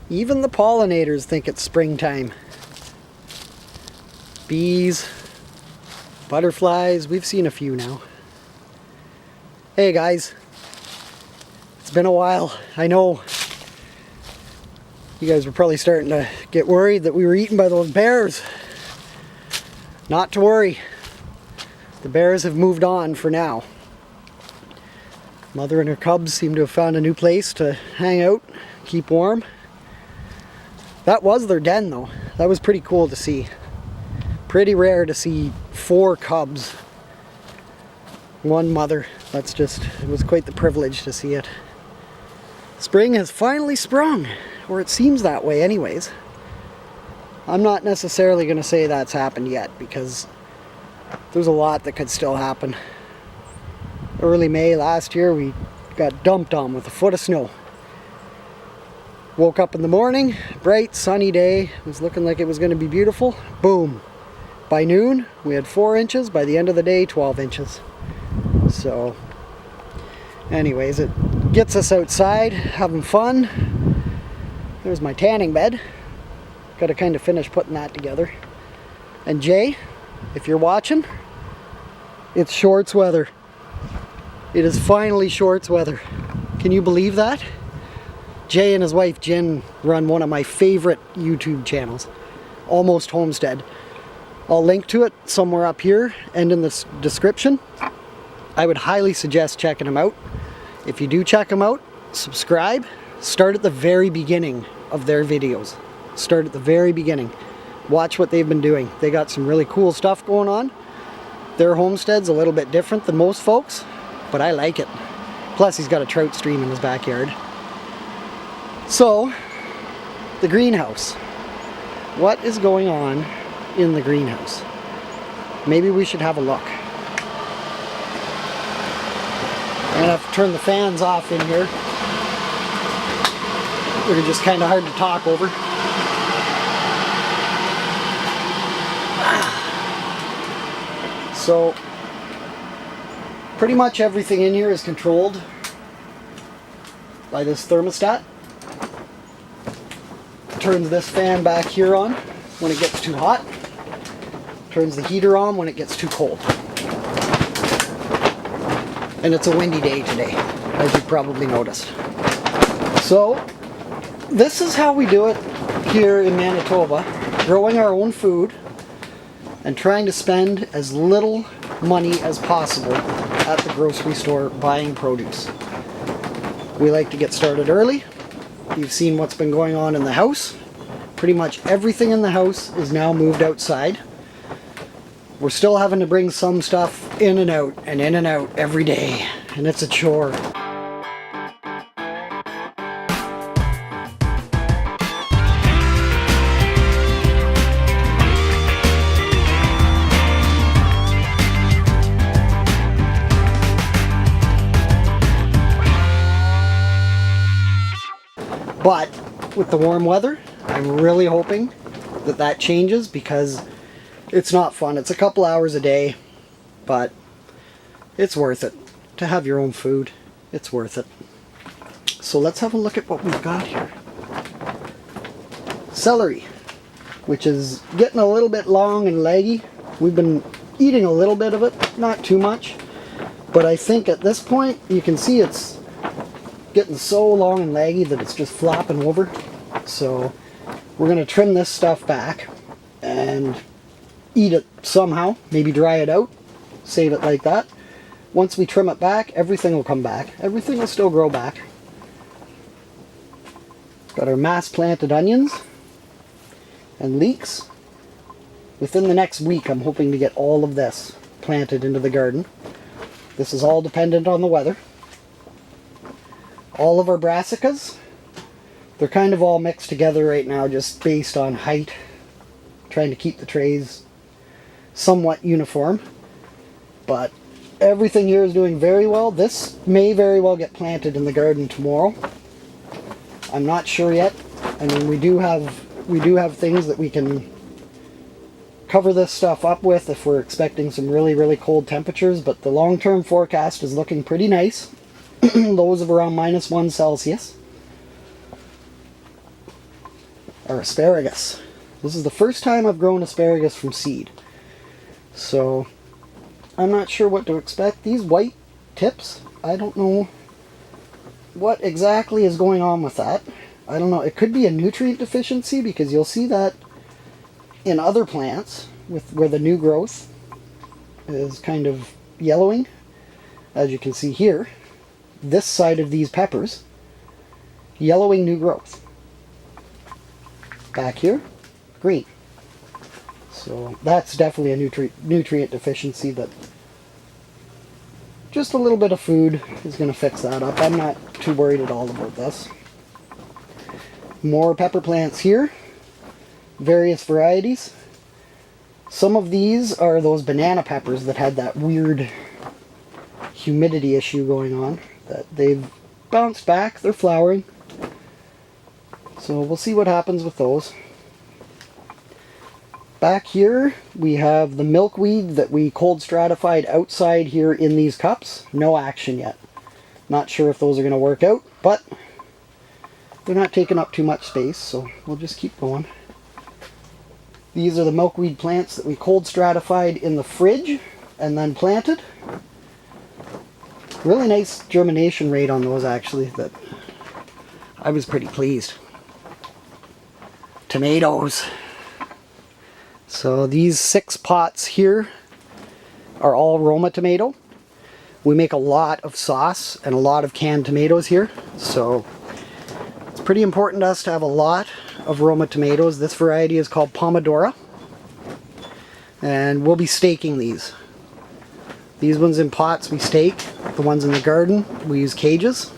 Even the pollinators think it's springtime. Bees, butterflies, we've seen a few now. Hey guys, it's been a while. I know you guys were probably starting to get worried that we were eaten by those bears. Not to worry. The bears have moved on for now. Mother and her cubs seem to have found a new place to hang out, keep warm. That was their den though. That was pretty cool to see. Pretty rare to see 4 cubs, 1 mother. It was quite the privilege to see it. Spring has finally sprung, or it seems that way anyways. I'm not necessarily going to say that's happened yet because there's a lot that could still happen. Early May last year we got dumped on with a foot of snow. Woke up in the morning, bright sunny day, it was looking like it was going to be beautiful. Boom! By noon we had 4 inches, by the end of the day 12 inches. So anyways, it gets us outside having fun. There's my tanning bed. Got to kind of finish putting that together. And Jay, if you're watching, it's shorts weather. It is finally shorts weather. Can you believe that? Jay and his wife Jen run one of my favorite YouTube channels, Almost Homestead. I'll link to it somewhere up here and in the description. I would highly suggest checking them out. If you do check them out, subscribe. Start at the very beginning of their videos. Start at the very beginning. Watch what they've been doing. They got some really cool stuff going on. Their homestead's a little bit different than most folks, but I like it. Plus he's got a trout stream in his backyard. So, the greenhouse. What is going on in the greenhouse? Maybe we should have a look. I'm gonna have to turn the fans off in here. They're just kind of hard to talk over. So, pretty much everything in here is controlled by this thermostat. Turns this fan back here on when it gets too hot. Turns the heater on when it gets too cold. And it's a windy day today, as you probably noticed. So, this is how we do it here in Manitoba, growing our own food and trying to spend as little money as possible at the grocery store buying produce. We like to get started early. You've seen what's been going on in the house. Pretty much everything in the house is now moved outside. We're still having to bring some stuff in and out every day, and it's a chore. But with the warm weather, I'm really hoping that that changes because it's not fun. It's a couple hours a day, but it's worth it to have your own food. It's worth it. So let's have a look at what we've got here. Celery, which is getting a little bit long and leggy. We've been eating a little bit of it, not too much, but I think at this point you can see it's getting so long and leggy that it's just flopping over. So we're going to trim this stuff back and eat it somehow, maybe dry it out, save it like that. Once we trim it back, everything will come back. Everything will still grow back. Got our mass planted onions and leeks. Within the next week I'm hoping to get all of this planted into the garden. This is all dependent on the weather. All of our brassicas, they're kind of all mixed together right now just based on height, trying to keep the trays somewhat uniform, but everything here is doing very well. This may very well get planted in the garden tomorrow. I'm not sure yet. I mean, we do have things that we can cover this stuff up with if we're expecting some really cold temperatures, but the long-term forecast is looking pretty nice. Lows of around -1 Celsius. are asparagus. This is the first time I've grown asparagus from seed. So I'm not sure what to expect. These white tips, I don't know what exactly is going on with that. I don't know. It could be a nutrient deficiency, because you'll see that in other plants where the new growth is kind of yellowing. As you can see here, this side of these peppers, yellowing new growth. Back here, green. So that's definitely a nutrient deficiency, that just a little bit of food is going to fix that up. I'm not too worried at all about this. More pepper plants here, various varieties. Some of these are those banana peppers that had that weird humidity issue going on, that they've bounced back. They're flowering. So we'll see what happens with those. Back here we have the milkweed that we cold stratified outside here in these cups. No action yet. Not sure if those are going to work out, but they're not taking up too much space, so we'll just keep going. These are the milkweed plants that we cold stratified in the fridge and then planted. Really nice germination rate on those, actually, that I was pretty pleased. Tomatoes. So these 6 pots here are all Roma tomato. We make a lot of sauce and a lot of canned tomatoes here, so it's pretty important to us to have a lot of Roma tomatoes. This variety is called Pomodoro, and we'll be staking these. These ones in pots we stake. The ones in the garden we use cages.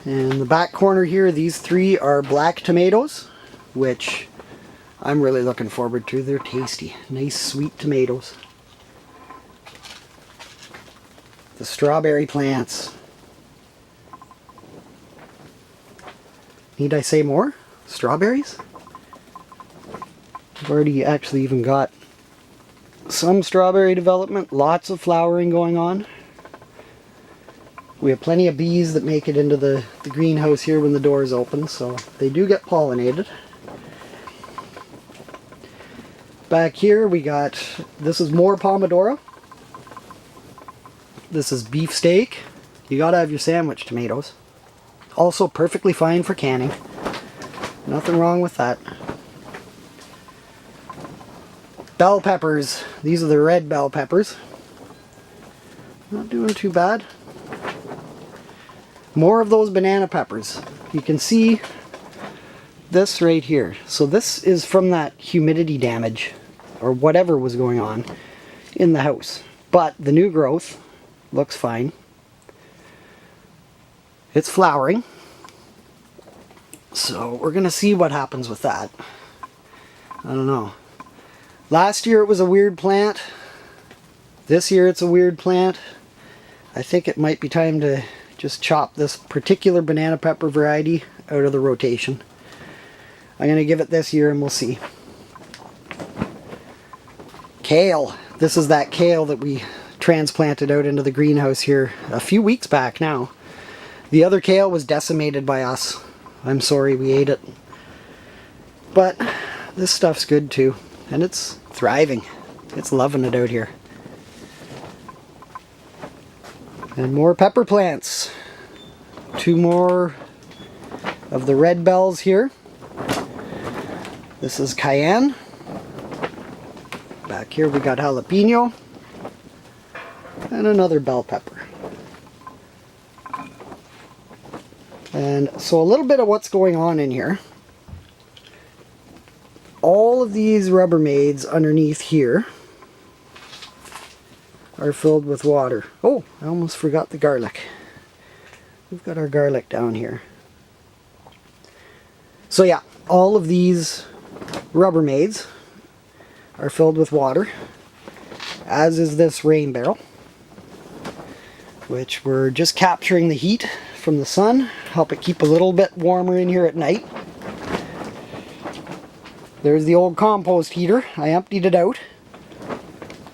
And the back corner here, these 3 are black tomatoes, which I'm really looking forward to. They're tasty. Nice sweet tomatoes. The strawberry plants. Need I say more? Strawberries? I've already actually even got some strawberry development. Lots of flowering going on. We have plenty of bees that make it into the greenhouse here when the doors open, so they do get pollinated. Back here we got, this is more Pomodoro. This is beefsteak. You gotta have your sandwich tomatoes. Also perfectly fine for canning. Nothing wrong with that. Bell peppers. These are the red bell peppers. Not doing too bad. More of those banana peppers. You can see this right here. So this is from that humidity damage, or whatever was going on in the house. But the new growth looks fine. It's flowering. So we're going to see what happens with that. I don't know. Last year it was a weird plant. This year it's a weird plant. I think it might be time to just chop this particular banana pepper variety out of the rotation. I'm going to give it this year and we'll see. Kale. This is that kale that we transplanted out into the greenhouse here a few weeks back now. The other kale was decimated by us. I'm sorry we ate it. But this stuff's good too. And it's thriving. It's loving it out here. And more pepper plants. 2 more of the red bells here. This is cayenne. Back here we got jalapeno. And another bell pepper. And so a little bit of what's going on in here. All of these Rubbermaids underneath here are filled with water. Oh, I almost forgot the garlic. We've got our garlic down here. So yeah, all of these Rubbermaids are filled with water, as is this rain barrel, which we're just capturing the heat from the sun, help it keep a little bit warmer in here at night. There's the old compost heater. I emptied it out,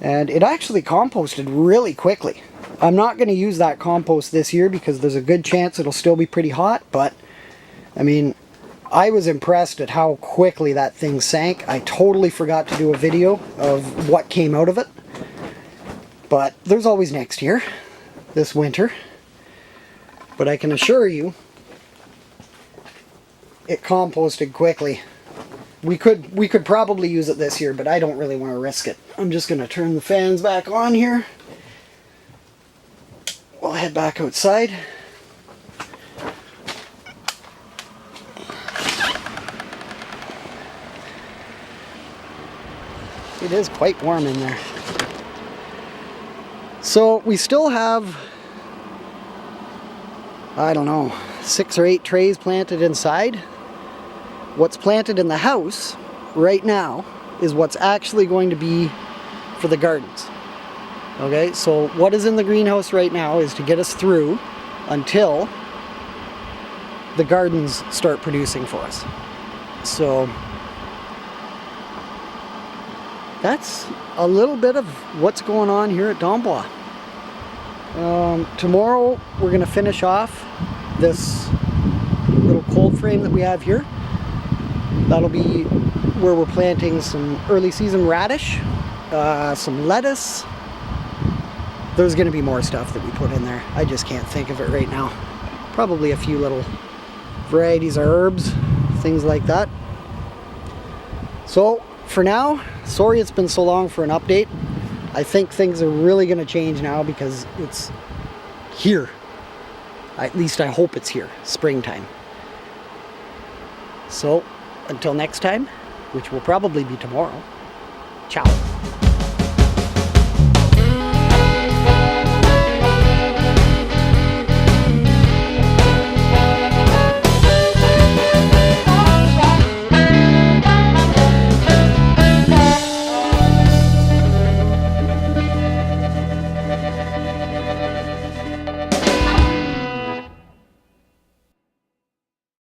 and it actually composted really quickly. I'm not going to use that compost this year because there's a good chance it'll still be pretty hot, but I mean, I was impressed at how quickly that thing sank. I totally forgot to do a video of what came out of it. But there's always next year, this winter. But I can assure you, it composted quickly. We could probably use it this year, but I don't really want to risk it. I'm just going to turn the fans back on here. We'll head back outside. It is quite warm in there. So we still have, I don't know, 6 or 8 trays planted inside. What's planted in the house right now is what's actually going to be for the gardens. Okay, so what is in the greenhouse right now is to get us through until the gardens start producing for us. So that's a little bit of what's going on here at D'Ambois. Tomorrow we're going to finish off this little cold frame that we have here. That'll be where we're planting some early season radish, some lettuce. There's going to be more stuff that we put in there. I just can't think of it right now. Probably a few little varieties of herbs, things like that. So for now, sorry it's been so long for an update. I think things are really going to change now because it's here. At least I hope it's here, springtime. So until next time, which will probably be tomorrow, ciao.